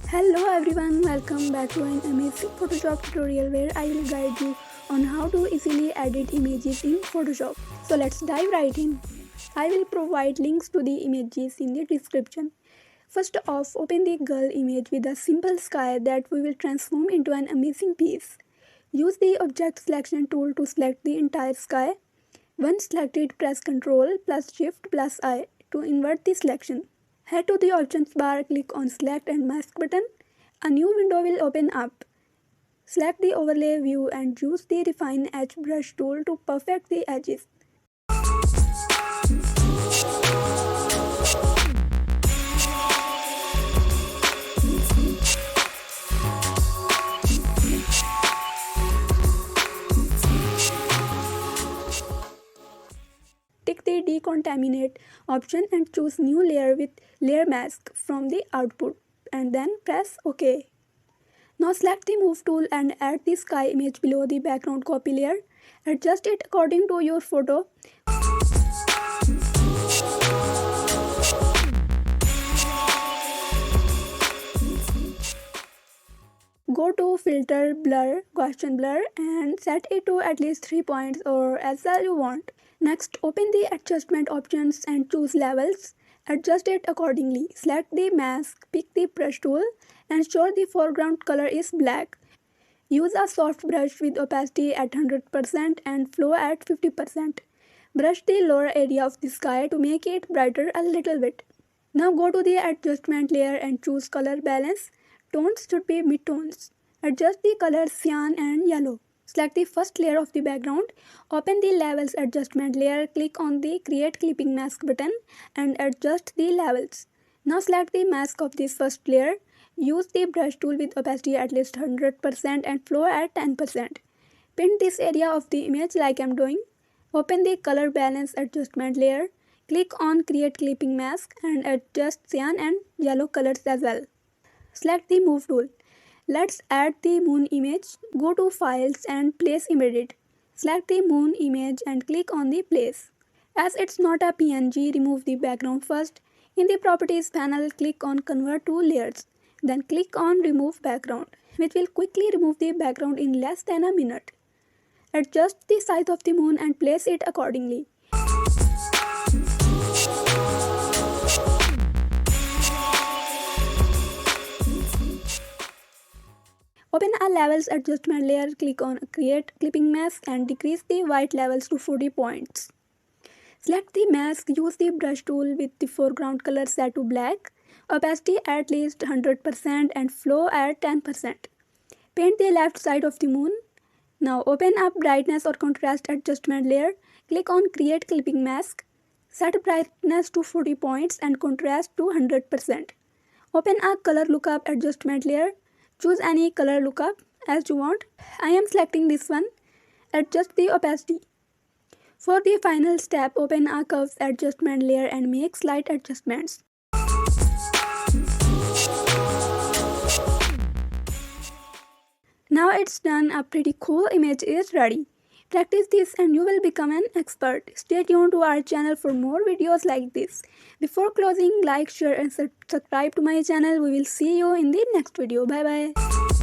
Hello everyone, welcome back to an amazing Photoshop tutorial where I will guide you on how to easily edit images in Photoshop. So let's dive right in. I will provide links to the images in the description. First off, open the girl image with a simple sky that we will transform into an amazing piece. Use the object selection tool to select the entire sky. Once selected, press Ctrl plus Shift plus I to invert the selection. Head to the options bar, click on select and mask button. A new window will open up. Select the overlay view and use the refine edge brush tool to perfect the edges. Tick the decontaminate option and choose new layer with layer mask from the output and then press OK. Now select the move tool and add the sky image below the background copy layer. Adjust it according to your photo. Go to filter blur, Gaussian blur and set it to at least 3 points or as well you want. Next, open the adjustment options and choose levels. Adjust it accordingly. Select the mask, pick the brush tool and ensure the foreground color is black. Use a soft brush with opacity at 100% and flow at 50%. Brush the lower area of the sky to make it brighter a little bit. Now go to the adjustment layer and choose color balance. Tones should be mid-tones. Adjust the colors cyan and yellow. Select the first layer of the background. Open the levels adjustment layer. Click on the create clipping mask button and adjust the levels. Now select the mask of this first layer. Use the brush tool with opacity at least 100% and flow at 10%. Paint this area of the image like I'm doing. Open the color balance adjustment layer. Click on create clipping mask and adjust cyan and yellow colors as well. Select the move tool. Let's add the moon image. Go to files and place embedded. Select the moon image and click on the place. As it's not a PNG, remove the background first. In the properties panel, click on convert to layers. Then click on remove background, which will quickly remove the background in less than a minute. Adjust the size of the moon and place it accordingly. Open a levels adjustment layer, click on create clipping mask and decrease the white levels to 40 points. Select the mask, use the brush tool with the foreground color set to black, opacity at least 100% and flow at 10%. Paint the left side of the moon. Now open up brightness or contrast adjustment layer, click on create clipping mask, set brightness to 40 points and contrast to 100%. Open a color lookup adjustment layer. Choose any color lookup as you want. I am selecting this one. Adjust the opacity. For the final step, open a curves adjustment layer and make slight adjustments. Now it's done, a pretty cool image is ready. Practice this and you will become an expert. Stay tuned to our channel for more videos like this. Before closing, like, share and subscribe to my channel. We will see you in the next video. Bye bye.